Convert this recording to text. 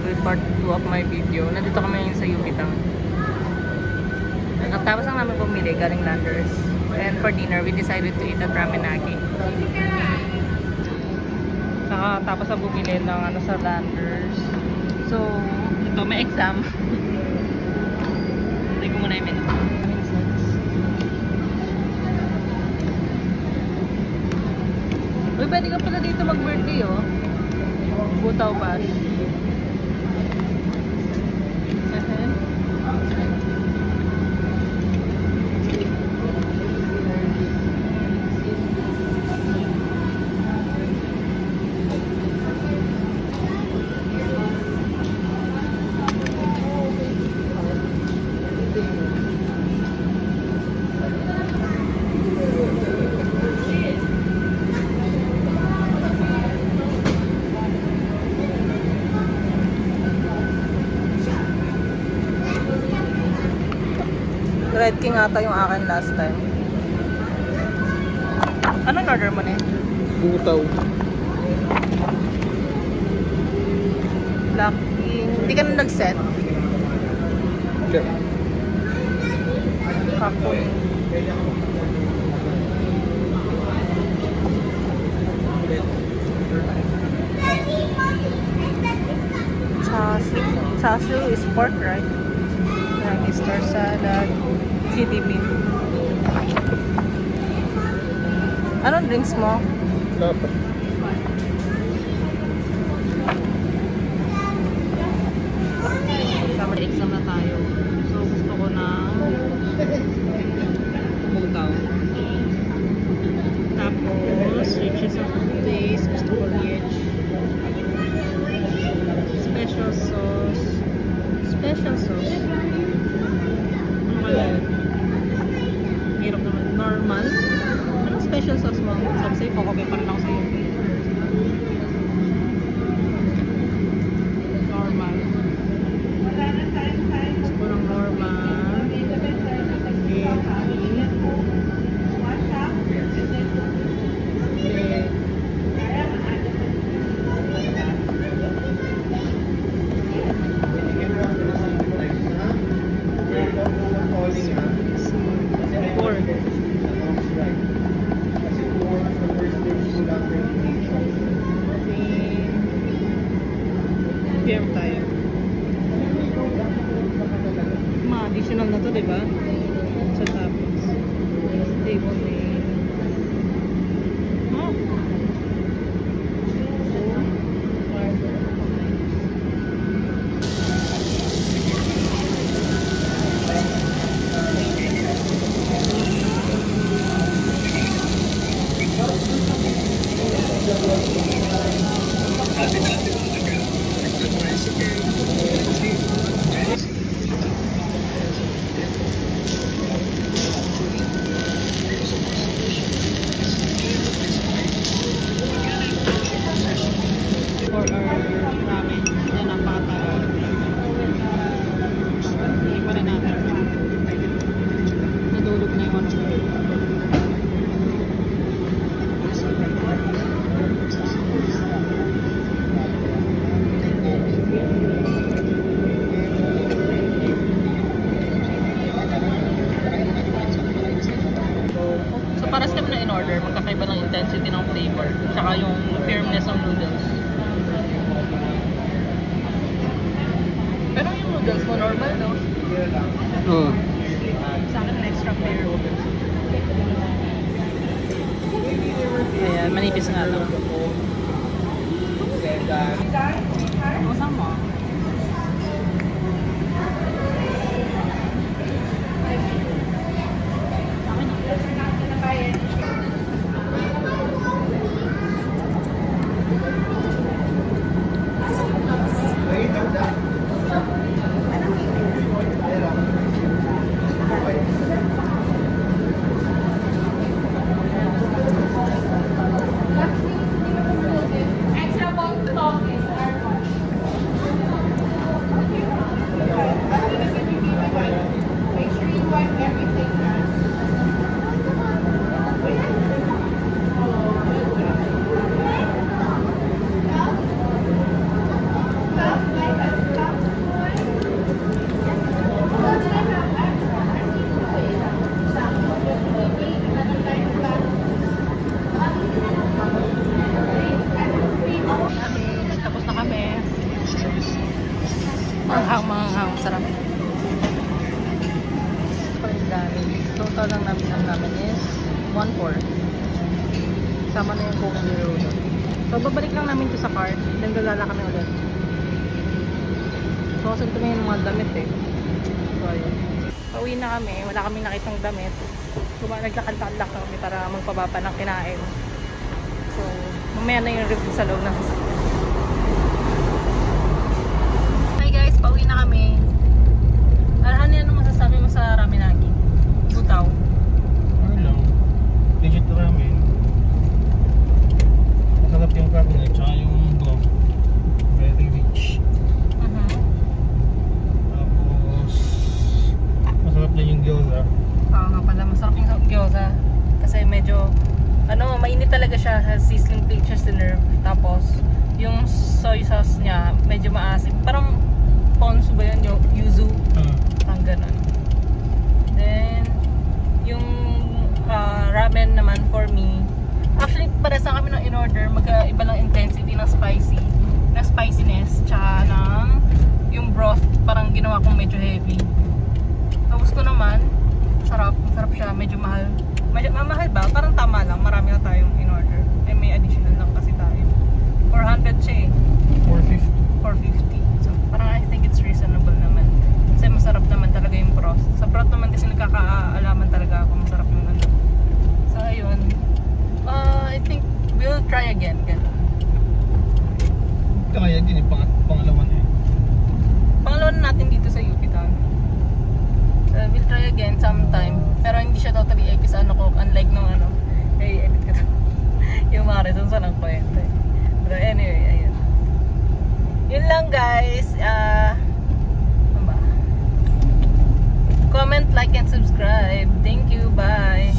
with part 2 of my video. Nandito kami ngayon sa Yucatán. Tapos lang namin pumili, galing Landers. And for dinner, we decided to eat at Ramenaki. Tapos ang bumili ng ano sa Landers. So, ito may exam. Hindi ko muna yung menu. Uy, pwede ka pala dito mag-birthday, oh. Butaw Bash. Red King ata yung akin last time. Anong order mo na? Butaw. Black King. Hindi ka na nag-set? Okay. Kakoy. Chashu is pork, right? Star salad, chili bean. Anong drinks mo? Dapat. Exam na tayo. So gusto ko na butaw. Tapos, riches of days. Gusto ko rich. Special sauce. Special sauce. Hirap naman. Normal. Anong special sauce mo? Sabi sa'yo, kokobe pa rin ako sa'yo. Normal. Gusto ko ng normal. PM tayo. Ma-additional na to, diba? Sa tapos. Table name. Oh! Paras kami na in-order, magkakaiba ng intensity ng flavor, tsaka yung firmness ng noodles. Pero yung noodles mo normal, no? Oo. Sa akin, extra firm. Ayan, manipis nga ito. Masang mo? Extra point to talk. Manghang, sarap. Total lang namin is 1/4. Sama na yung Coke Zero. So, babalik lang namin ito sa cart. Then, gagala kami ulit. So, kasi ito yung mga damit eh. So, ayun. Pauwi na kami. Wala kami nakitang damit. So, naglakad-lakad kami para magpababa ng kinain. So, mamaya na yung review sa loob ng sasakyan. Hi guys, pauwi na kami. Ano yan ang masasabi mo sa Raminagi? Butaw. Ano lang? Legit ramen. Masarap yung karne, tsaka yung broth. Very rich. Tapos, masarap din yung gyoza. Oo nga pala, masarap yung gyoza. Kasi medyo, mainit talaga siya. Has sizzling pictures to nerve. Tapos, yung soy sauce niya, medyo maasim. Parang ponzu ba yun? Yung yuzu. Parang ganun. Then, yung ramen naman for me, actually para sa kami ng in-order, magkaiba lang intensity ng spiciness, tsaka ng yung broth, parang ginawa kong medyo heavy. Tapos ko naman, masarap siya, medyo mahal. Mahal ba? Parang tama lang, marami na tayong in-order. May additional lang kasi tayo. 400 siya eh. 450. So, parang I think it's reasonable naman. Kasi masarap naman talaga yung broth. Sa broth naman kasi nagkakaalaman talaga ako masarap yung ano. So, ayun. I think we'll try again. Kaya din eh, pangalawan eh. Pangalawan natin dito sa UP Town. So, we'll try again sometime. Pero hindi siya totally egg kasi unlike nung edit ko to. Yung mga reasons sa ng kwento eh. But anyway, ayun. Yun lang guys. Comment, like, and subscribe. Thank you. Bye.